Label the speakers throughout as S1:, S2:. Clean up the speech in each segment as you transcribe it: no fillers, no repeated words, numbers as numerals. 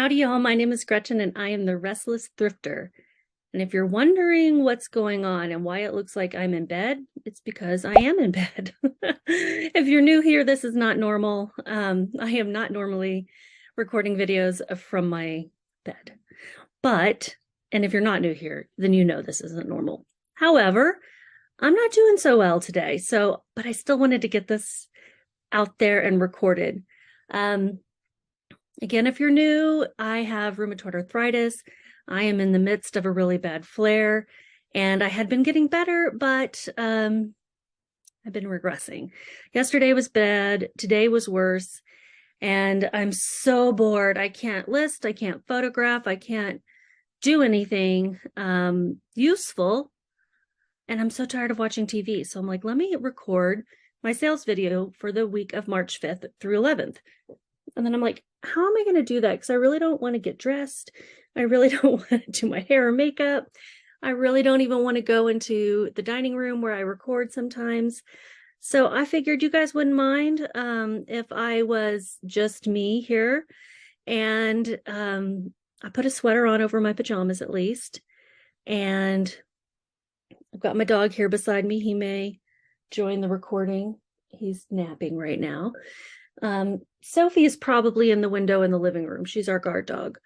S1: Howdy, y'all. My name is Gretchen, and I am the Restless Thrifter. And if you're wondering what's going on and why it looks like I'm in bed, it's because I am in bed. If you're new here, this is not normal. I am not normally recording videos from my bed. And if you're not new here, then you know this isn't normal. However, I'm not doing so well today. But I still wanted to get this out there and recorded. Again, if you're new, I have rheumatoid arthritis. I am in the midst of a really bad flare, and I had been getting better, but I've been regressing. Yesterday was bad. Today was worse, and I'm so bored. I can't list. I can't photograph. I can't do anything useful, and I'm so tired of watching TV. So I'm like, let me record my sales video for the week of March 5th through 11th. And then I'm like, how am I going to do that? Because I really don't want to get dressed. I really don't want to do my hair or makeup. I really don't even want to go into the dining room where I record sometimes. So I figured you guys wouldn't mind if I was just me here. And I put a sweater on over my pajamas at least. And I've got my dog here beside me. He may join the recording. He's napping right now. Sophie is probably in the window in the living room. She's our guard dog.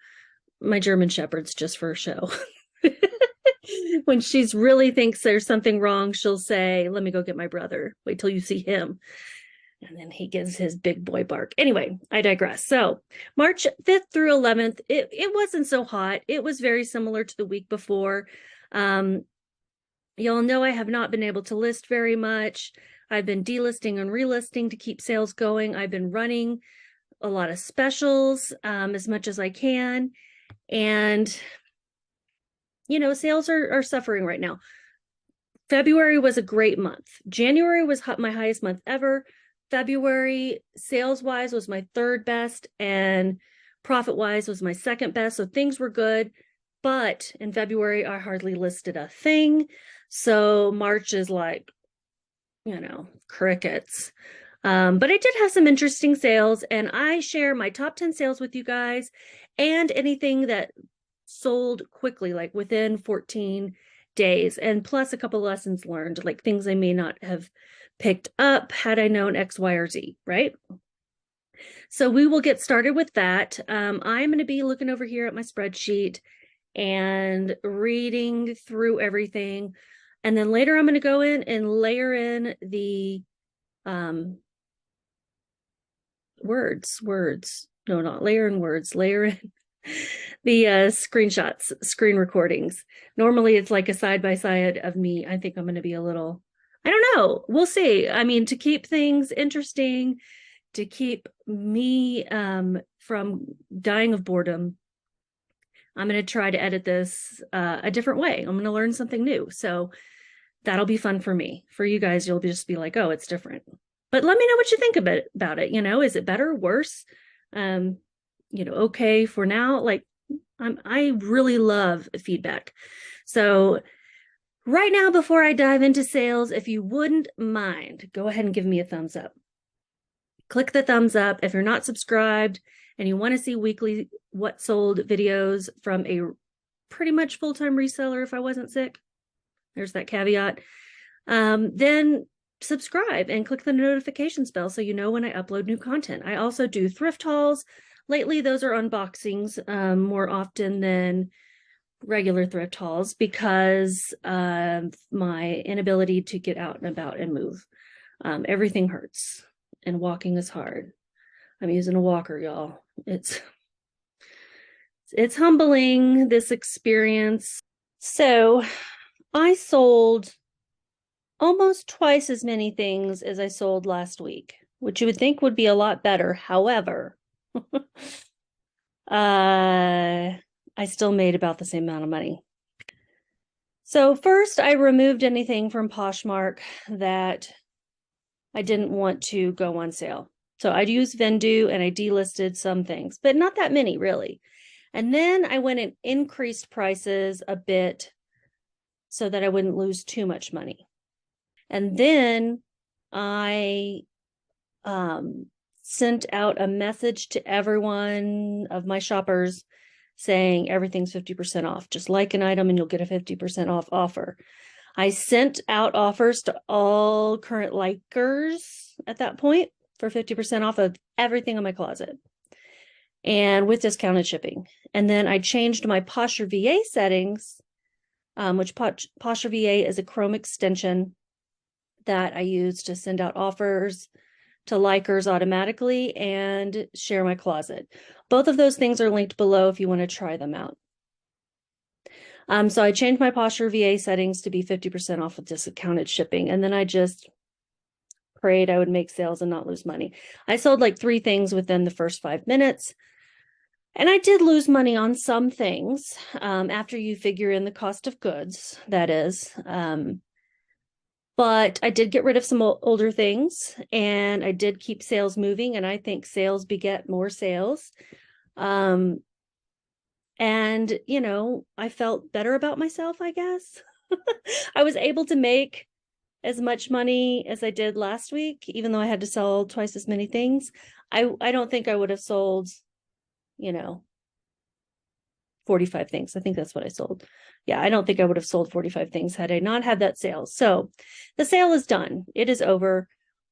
S1: My German Shepherd's just for a show. When she's really thinks there's something wrong, she'll say, let me go get my brother. Wait till you see him. And then he gives his big boy bark. Anyway, I digress. So March 5th through 11th, it wasn't so hot. It was very similar to the week before. Y'all know I have not been able to list very much. I've been delisting and relisting to keep sales going. I've been running a lot of specials as much as I can. And, sales are suffering right now. February was a great month. January was my highest month ever. February, sales-wise, was my third best, and profit-wise was my second best. So things were good. But in February, I hardly listed a thing. So March is like, crickets. But I did have some interesting sales, and I share my top 10 sales with you guys and anything that sold quickly, like within 14 days, and plus a couple lessons learned, like things I may not have picked up had I known X, Y, or Z, right? So we will get started with that. I'm going to be looking over here at my spreadsheet and reading through everything. And then later I'm going to go in and layer in the layer in the screenshots, screen recordings. Normally it's like a side-by-side of me. I think I'm going to be I don't know. We'll see. I mean, to keep things interesting, to keep me from dying of boredom, I'm going to try to edit this a different way. I'm going to learn something new. So that'll be fun for me. For you guys, you'll just be like, oh, it's different. But let me know what you think about it. Is it better, worse? Okay for now? Like, I really love feedback. So right now, before I dive into sales, if you wouldn't mind, go ahead and give me a thumbs up. Click the thumbs up. If you're not subscribed and you want to see weekly what sold videos from a pretty much full-time reseller if I wasn't sick, there's that caveat, then subscribe and click the notifications bell so you know when I upload new content. I also do thrift hauls. Lately, those are unboxings more often than regular thrift hauls because of my inability to get out and about and move. Everything hurts and walking is hard. I'm using a walker, y'all. It's humbling, this experience. So I sold almost twice as many things as I sold last week, which you would think would be a lot better. However, I still made about the same amount of money. So first, I removed anything from Poshmark that I didn't want to go on sale. So I'd use Vendoo and I delisted some things, but not that many really. And then I went and increased prices a bit so that I wouldn't lose too much money. And then I sent out a message to everyone of my shoppers saying everything's 50% off. Just like an item and you'll get a 50% off offer. I sent out offers to all current likers at that point for 50% off of everything in my closet and with discounted shipping. And then I changed my Posher VA settings, which Posher VA is a Chrome extension that I use to send out offers to likers automatically and share my closet. Both of those things are linked below if you want to try them out. So I changed my Posher VA settings to be 50% off with discounted shipping. And then I just prayed I would make sales and not lose money. I sold like 3 things within the first 5 minutes. And I did lose money on some things after you figure in the cost of goods, that is. But I did get rid of some older things and I did keep sales moving. And I think sales beget more sales. And, you know, I felt better about myself, I guess. I was able to make as much money as I did last week, even though I had to sell twice as many things. I don't think I would have sold, you know, 45 things. I think that's what I sold. Yeah, I don't think I would have sold 45 things had I not had that sale. So the sale is done. It is over,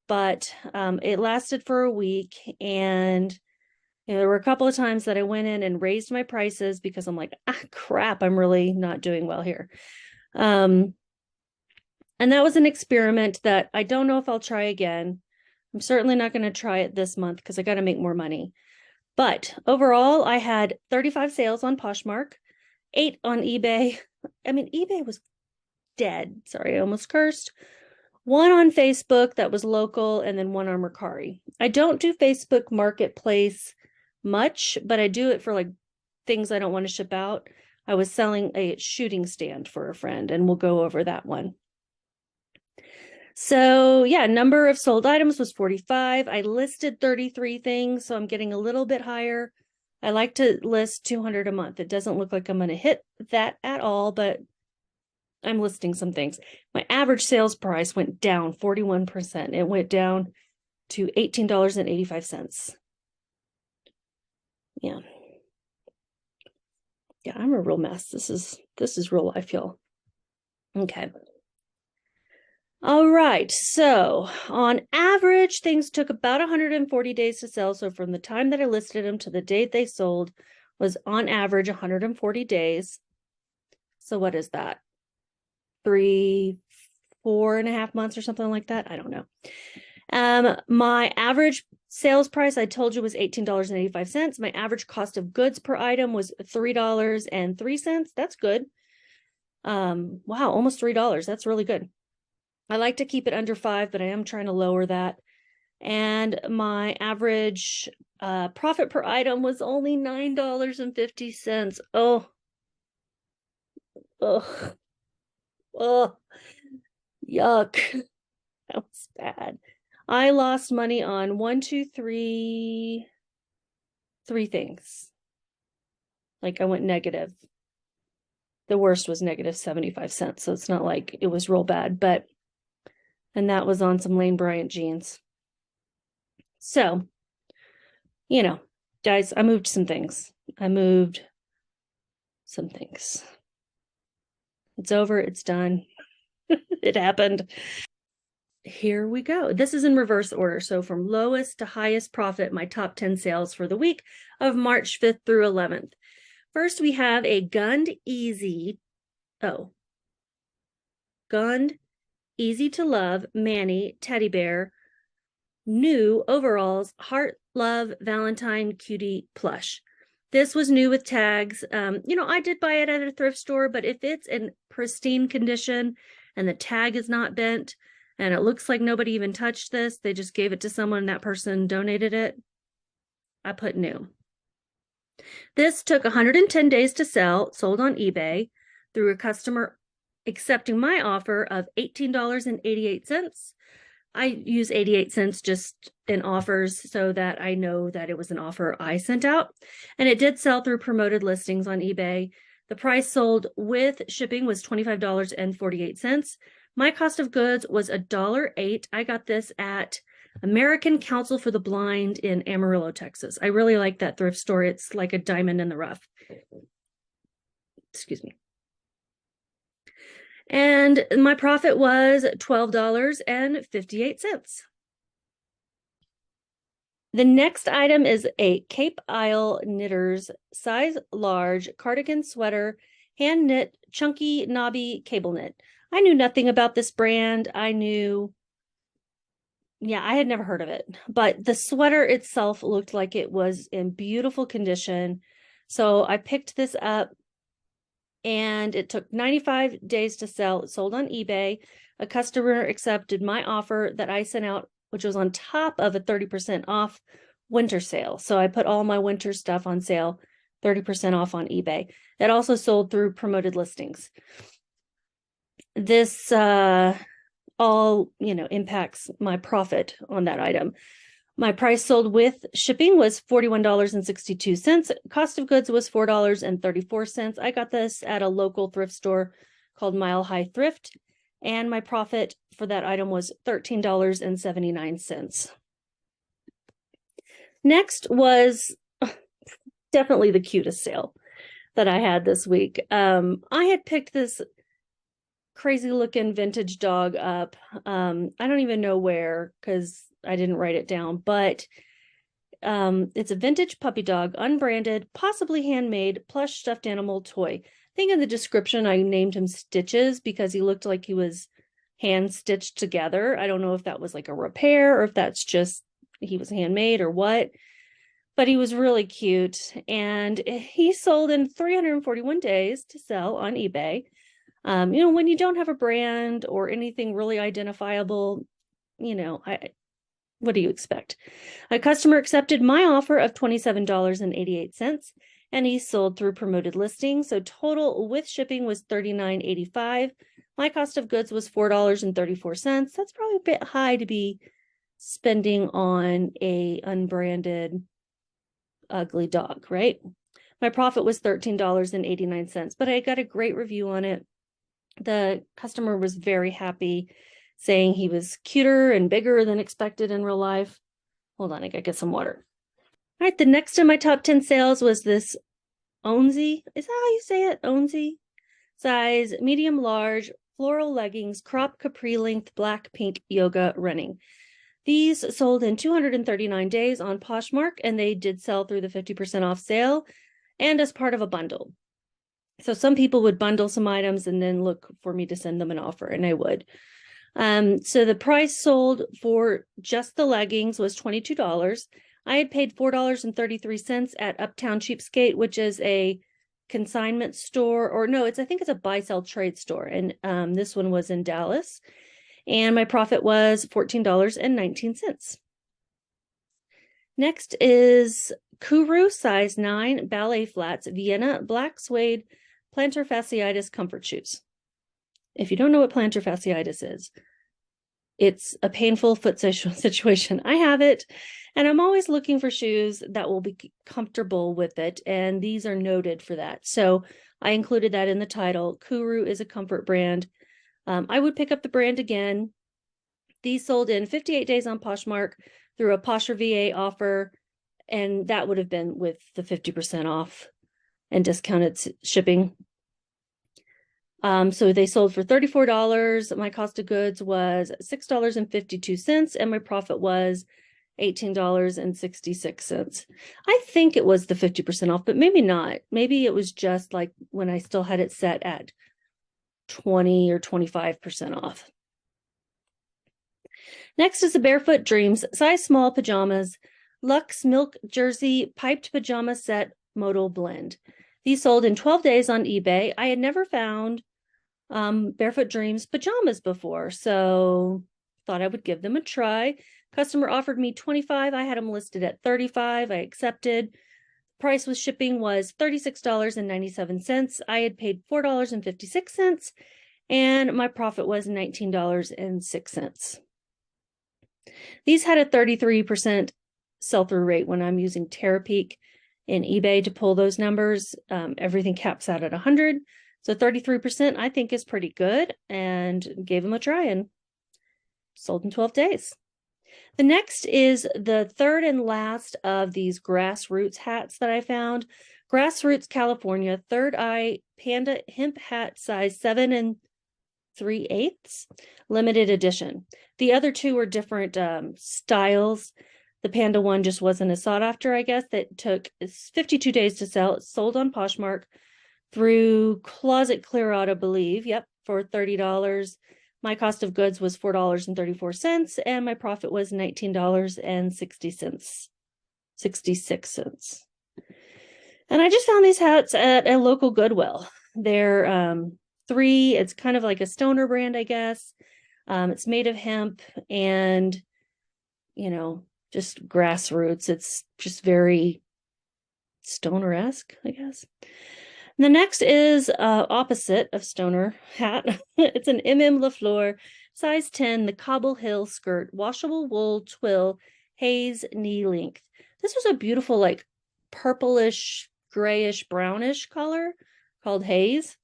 S1: but it lasted for a week. And you know, there were a couple of times that I went in and raised my prices because I'm like, crap, I'm really not doing well here. And that was an experiment that I don't know if I'll try again. I'm certainly not going to try it this month because I got to make more money. But overall, I had 35 sales on Poshmark, 8 on eBay. I mean, eBay was dead. Sorry, I almost cursed. 1 on Facebook that was local, and then 1 on Mercari. I don't do Facebook Marketplace much, but I do it for like things I don't want to ship out. I was selling a shooting stand for a friend, and we'll go over that one. So yeah, number of sold items was 45. I listed 33 things, so I'm getting a little bit higher. I like to list 200 a month. It doesn't look like I'm going to hit that at all, but I'm listing some things. My average sales price went down 41%. It went down to $18.85. Yeah. Yeah, I'm a real mess. This is real life, y'all. Okay. All right. So on average, things took about 140 days to sell. So from the time that I listed them to the date they sold was on average 140 days. So what is that? 4.5 months or something like that. I don't know. My average sales price, I told you, was $18.85. My average cost of goods per item was $3.03. That's good. Wow, almost $3. That's really good. I like to keep it under 5, but I am trying to lower that. And my average profit per item was only $9.50. Oh, yuck. That was bad. I lost money on 3 things. Like I went negative. The worst was negative 75 cents. So it's not like it was real bad, and that was on some Lane Bryant jeans. So, you know, guys, I moved some things. It's over. It's done. It happened. Here we go. This is in reverse order. So from lowest to highest profit, my top 10 sales for the week of March 5th through 11th. First, we have a Gunned Easy to Love Manny teddy bear, new overalls, Heart Love Valentine Cutie plush. This was new with tags. You know, I did buy it at a thrift store, but if it's in pristine condition and the tag is not bent and it looks like nobody even touched this, they just gave it to someone and that person donated it, I put new. This took 110 days to sell, sold on eBay through a customer accepting my offer of $18.88. I use 88 cents just in offers so that I know that it was an offer I sent out. And it did sell through promoted listings on eBay. The price sold with shipping was $25.48. My cost of goods was $1.08. I got this at American Council for the Blind in Amarillo, Texas. I really like that thrift store. It's like a diamond in the rough. Excuse me. And my profit was $12.58. The next item is a Cape Isle Knitters size large cardigan sweater, hand knit, chunky, knobby cable knit. I knew nothing about this brand. I had never heard of it, but the sweater itself looked like it was in beautiful condition. So I picked this up and it took 95 days to sell. It sold on eBay. A customer accepted my offer that I sent out, which was on top of a 30% off winter sale. So I put all my winter stuff on sale, 30% off on eBay. It also sold through promoted listings. This all, impacts my profit on that item. My price sold with shipping was $41.62. Cost of goods was $4.34. I got this at a local thrift store called Mile High Thrift, and my profit for that item was $13.79. Next was definitely the cutest sale that I had this week. I had picked this crazy looking vintage dog up. I don't even know where because I didn't write it down, but it's a vintage puppy dog, unbranded, possibly handmade, plush stuffed animal toy. I think in the description I named him Stitches because he looked like he was hand stitched together. I don't know if that was like a repair or if that's just he was handmade or what, but he was really cute. And he sold in 341 days to sell on eBay. When you don't have a brand or anything really identifiable, what do you expect? A customer accepted my offer of $27.88, and he sold through promoted listings. So total with shipping was $39.85. My cost of goods was $4.34. That's probably a bit high to be spending on a unbranded ugly dog, right? My profit was $13.89, but I got a great review on it. The customer was very happy, saying he was cuter and bigger than expected in real life. Hold on, I gotta get some water. All right, the next in my top 10 sales was this Onzy. Is that how you say it? Onzy? Size medium large, floral leggings, crop capri length, black pink yoga running. These sold in 239 days on Poshmark, and they did sell through the 50% off sale and as part of a bundle. So some people would bundle some items and then look for me to send them an offer, and I would. So the price sold for just the leggings was $22. I had paid $4.33 at Uptown Cheapskate, which is a consignment store, or no, I think it's a buy-sell trade store. And this one was in Dallas. And my profit was $14.19. Next is Kuru size 9 ballet flats, Vienna black suede plantar fasciitis comfort shoes. If you don't know what plantar fasciitis is, it's a painful foot situation. I have it, and I'm always looking for shoes that will be comfortable with it, and these are noted for that. So I included that in the title. Kuru is a comfort brand. I would pick up the brand again. These sold in 58 days on Poshmark through a Posher VA offer, and that would have been with the 50% off and discounted shipping. So they sold for $34. My cost of goods was $6.52, and my profit was $18.66. I think it was the 50% off, but maybe not. Maybe it was just like when I still had it set at 20 or 25% off. Next is the Barefoot Dreams size small pajamas, Luxe Milk Jersey piped pajama set modal blend. These sold in 12 days on eBay. I had never found Barefoot Dreams pajamas before, so thought I would give them a try. Customer offered me $25. I had them listed at $35. I accepted. Price with shipping was $36.97. I had paid $4.56, and my profit was $19.06. These had a 33% sell-through rate when I'm using Terapeak in eBay to pull those numbers. Everything caps out at 100. So 33% I think is pretty good, and gave them a try and sold in 12 days. The next is the third and last of these grassroots hats that I found. Grassroots California Third Eye Panda Hemp Hat, size 7 3/8, limited edition. The other two are different styles. The Panda one just wasn't as sought after, I guess. That took 52 days to sell. It's sold on Poshmark through Closet Clear Out, I believe. Yep, for $30. My cost of goods was $4.34, and my profit was $19.66. And I just found these hats at a local Goodwill. They're it's kind of like a stoner brand, I guess. It's made of hemp and, just grassroots. It's just very stoner-esque, I guess. And the next is opposite of stoner hat. It's an LaFleur, size 10, the Cobble Hill skirt, washable wool twill, haze knee length. This was a beautiful, like purplish, grayish, brownish color called haze.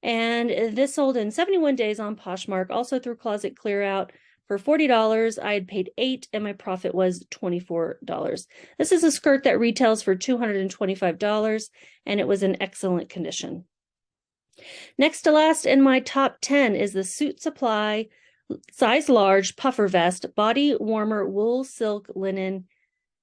S1: And this sold in 71 days on Poshmark, also through Closet Clear Out for $40. I had paid $8 and my profit was $24. This is a skirt that retails for $225 and it was in excellent condition. Next to last in my top 10 is the Suit Supply size large puffer vest, body warmer, wool, silk, linen,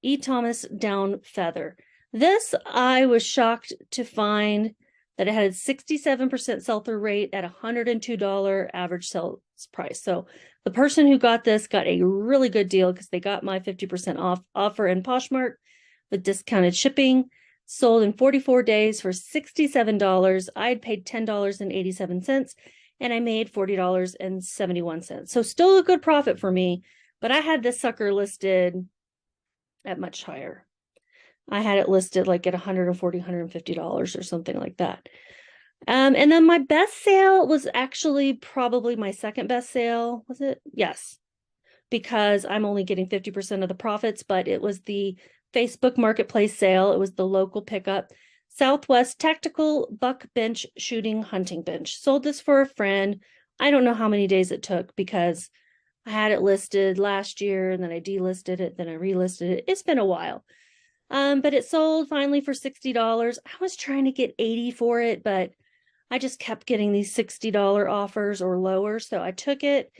S1: E. Thomas down feather. This I was shocked to find that it had a 67% sell-through rate at $102 average sales price. So the person who got this got a really good deal because they got my 50% off offer in Poshmark with discounted shipping. Sold in 44 days for $67. I had paid $10.87 and I made $40.71. So still a good profit for me, but I had this sucker listed at much higher. I had it listed like at $140, $150 or something like that. And then my best sale was actually probably my second best sale. Was it? Yes, because I'm only getting 50% of the profits, but it was the Facebook Marketplace sale. It was the local pickup. Southwest Tactical Buck Bench Shooting Hunting Bench. Sold this for a friend. I don't know how many days it took because I had it listed last year and then I delisted it, then I relisted it. It's been a while. But it sold finally for $60. I was trying to get $80 for it, but I just kept getting these $60 offers or lower. So I took it.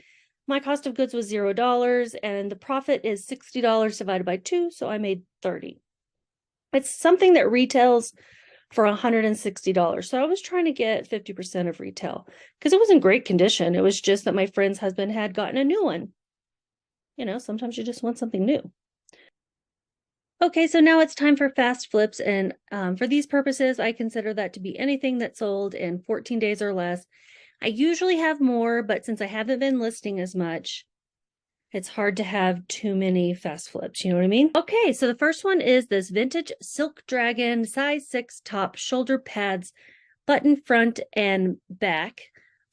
S1: My cost of goods was $0 and the profit is $60 divided by 2. So I made $30. It's something that retails for $160. So I was trying to get 50% of retail because it was in great condition. It was just that my friend's husband had gotten a new one. Sometimes you just want something new. Okay, so now it's time for fast flips. And for these purposes, I consider that to be anything that sold in 14 days or less. I usually have more, but since I haven't been listing as much, it's hard to have too many fast flips. You know what I mean? Okay, so the first one is this vintage Silk Dragon size 6 top shoulder pads, button front and back,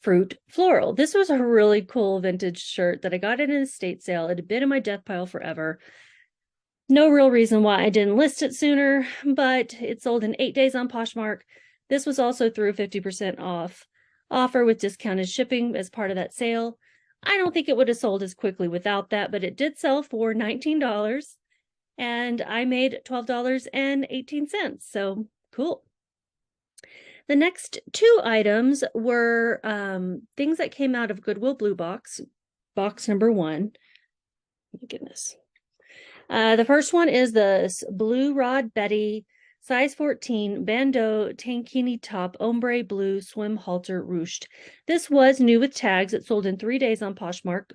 S1: fruit floral. This was a really cool vintage shirt that I got at an estate sale. It had been in my death pile forever. No real reason why I didn't list it sooner, but it sold in 8 days on Poshmark. This was also through a 50% off offer with discounted shipping as part of that sale. I don't think it would have sold as quickly without that, but it did sell for $19 and I made $12.18. So cool. The next two items were things that came out of Goodwill Blue Box, box number 1. Oh my goodness. The first one is the Blue Rod Betty size 14 bandeau tankini top ombre blue swim halter ruched. This was new with tags. It sold in 3 days on Poshmark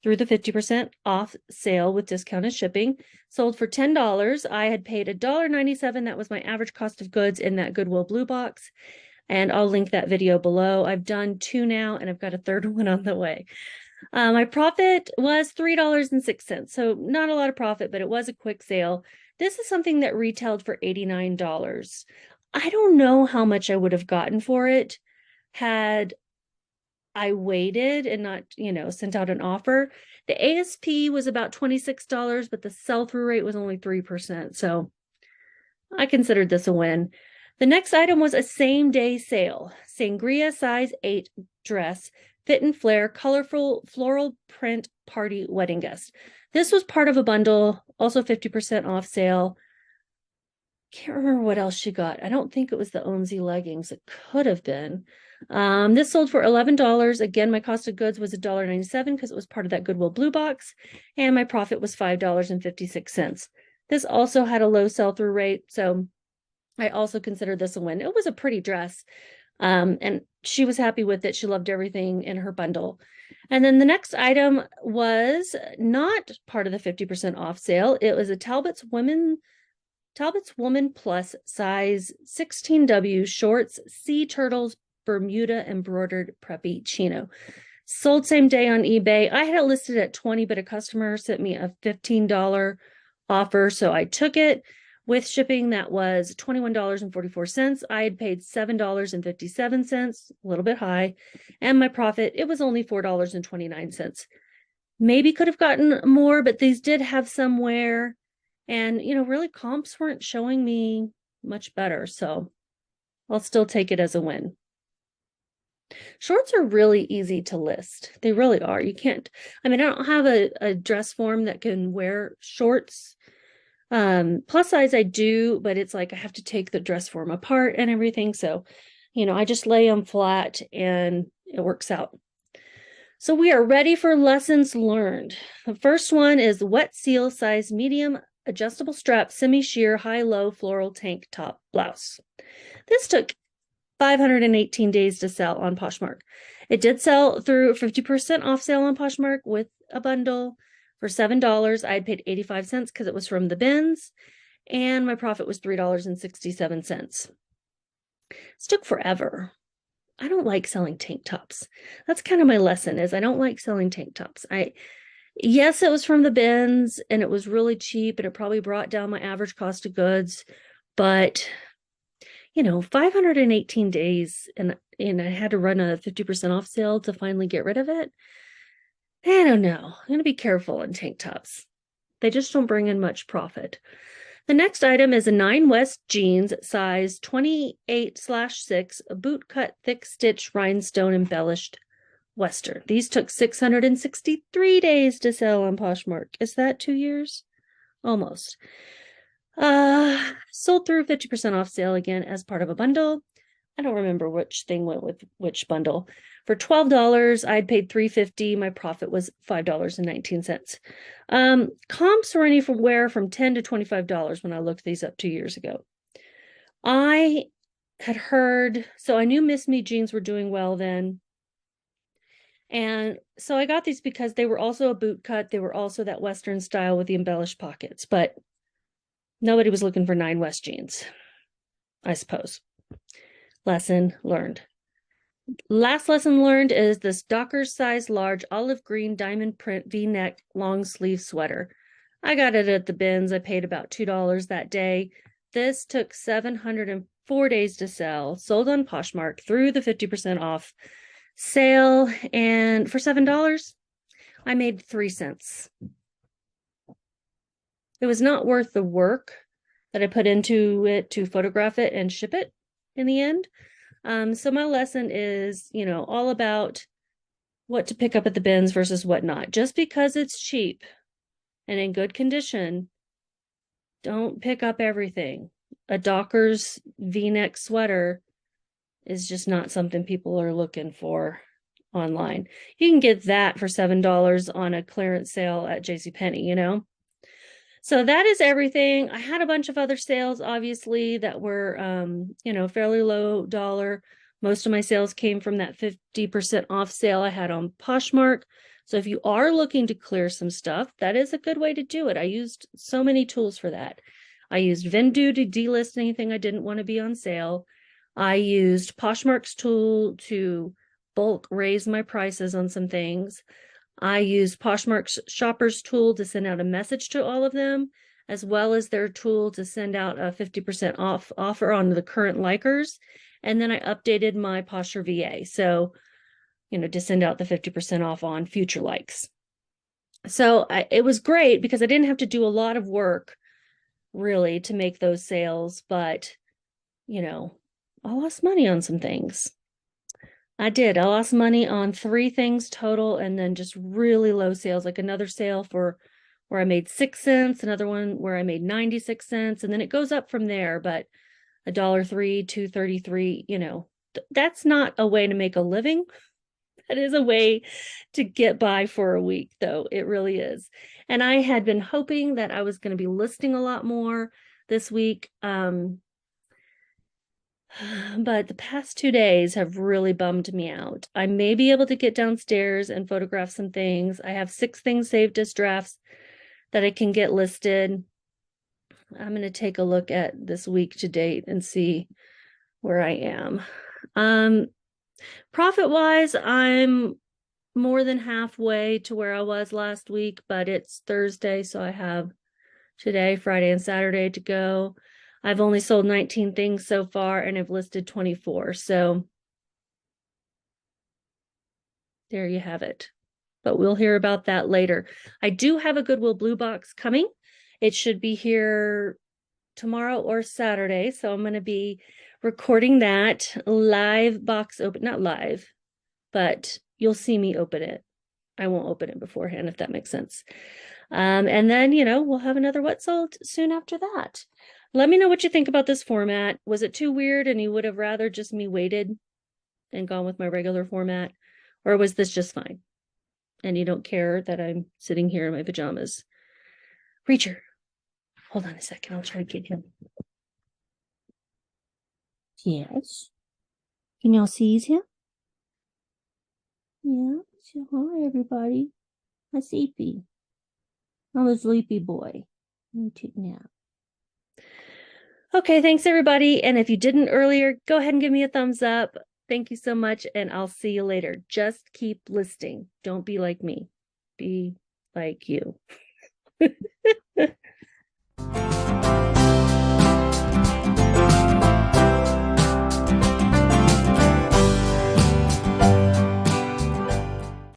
S1: through the 50% off sale with discounted shipping. Sold for $10. I had paid $1.97. That was my average cost of goods in that Goodwill Blue Box. And I'll link that video below. I've done 2 now, and I've got a third one on the way. My profit was $3.06. So not a lot of profit, but it was a quick sale. This is something that retailed for $89. I don't know how much I would have gotten for it had I waited and not, sent out an offer. The ASP was about $26, but the sell-through rate was only 3%. So I considered this a win. The next item was a same-day sale. Sangria size 8 dress, Fit and Flare Colorful Floral Print Party Wedding Guest. This was part of a bundle, also 50% off sale. Can't remember what else she got. I don't think it was the Onzy leggings. It could have been. This sold for $11. Again, my cost of goods was $1.97 because it was part of that Goodwill Blue box, and my profit was $5.56. This also had a low sell-through rate, so I also consider this a win. It was a pretty dress, and she was happy with it. She loved everything in her bundle. And then the next item was not part of the 50% off sale. It was a Talbot's Woman Plus size 16W shorts, sea turtles, Bermuda embroidered preppy chino. Sold same day on eBay. I had it listed at $20, but a customer sent me a $15 offer, so I took it. With shipping, that was $21.44. I had paid $7.57, a little bit high, and my profit, it was only $4.29. Maybe could have gotten more, but these did have some wear. And, really comps weren't showing me much better, so I'll still take it as a win. Shorts are really easy to list. They really are. You can't, I don't have a dress form that can wear shorts. Plus size I do, but it's like I have to take the dress form apart and everything. So, I just lay them flat and it works out. So we are ready for lessons learned. The first one is wet seal size medium adjustable strap semi-sheer high-low floral tank top blouse. This took 518 days to sell on Poshmark. It did sell through 50% off sale on Poshmark with a bundle for $7. I had paid 85 cents because it was from the bins, and my profit was $3.67. This took forever. I don't like selling tank tops. That's kind of my lesson, is I don't like selling tank tops. Yes, it was from the bins and it was really cheap and it probably brought down my average cost of goods, but 518 days and I had to run a 50% off sale to finally get rid of it. I don't know. I'm going to be careful on tank tops. They just don't bring in much profit. The next item is a 9 West jeans size 28/6, a boot cut thick stitch rhinestone embellished Western. These took 663 days to sell on Poshmark. Is that 2 years? Almost. Sold through 50% off sale again as part of a bundle. I don't remember which thing went with which bundle. For $12, I'd paid $3.50. My profit was $5.19. Comps were anywhere from $10 to $25 when I looked these up 2 years ago. I had heard, so I knew Miss Me jeans were doing well then. And so I got these because they were also a boot cut. They were also that Western style with the embellished pockets, but nobody was looking for 9 West jeans, I suppose. Lesson learned. Last lesson learned is this Dockers size large olive green diamond print V-neck long sleeve sweater. I got it at the bins. I paid about $2 that day. This took 704 days to sell, sold on Poshmark through the 50% off sale, and for $7, I made 3 cents. It was not worth the work that I put into it to photograph it and ship it in the end. So my lesson is, all about what to pick up at the bins versus what not. Just because it's cheap and in good condition, don't pick up everything. A Dockers V-neck sweater is just not something people are looking for online. You can get that for $7 on a clearance sale at JCPenney, So that is everything. I had a bunch of other sales, obviously, that were, fairly low dollar. Most of my sales came from that 50% off sale I had on Poshmark. So if you are looking to clear some stuff, that is a good way to do it. I used so many tools for that. I used Vendoo to delist anything I didn't want to be on sale. I used Poshmark's tool to bulk raise my prices on some things. I used Poshmark's shoppers tool to send out a message to all of them, as well as their tool to send out a 50% off offer on the current likers. And then I updated my Posher VA. So, to send out the 50% off on future likes. So it was great because I didn't have to do a lot of work really to make those sales, but, I lost money on some things. I did. I lost money on 3 things total and then just really low sales, like another sale for where I made 6 cents, another one where I made 96 cents, and then it goes up from there, but $1.03, 2.33, that's not a way to make a living. That is a way to get by for a week, though. It really is. And I had been hoping that I was going to be listing a lot more this week. But the past 2 days have really bummed me out. I may be able to get downstairs and photograph some things. I have 6 things saved as drafts that I can get listed. I'm going to take a look at this week to date and see where I am. Profit wise, I'm more than halfway to where I was last week, but it's Thursday, so I have today, Friday, and Saturday to go. I've only sold 19 things so far and I've listed 24. So there you have it. But we'll hear about that later. I do have a Goodwill Blue Box coming. It should be here tomorrow or Saturday. So I'm going to be recording that live box open, not live, but you'll see me open it. I won't open it beforehand, if that makes sense. And then, we'll have another What Sold soon after that. Let me know what you think about this format. Was it too weird and you would have rather just me waited and gone with my regular format? Or was this just fine? And you don't care that I'm sitting here in my pajamas. Reacher, hold on a second. I'll try to get him. Yes. Can y'all see he's here? Yeah. So, hi, everybody. I'm sleepy. I'm a sleepy boy. Let me take a nap. Okay, thanks everybody. And if you didn't earlier, go ahead and give me a thumbs up. Thank you so much, and I'll see you later. Just keep listing. Don't be like me. Be like you.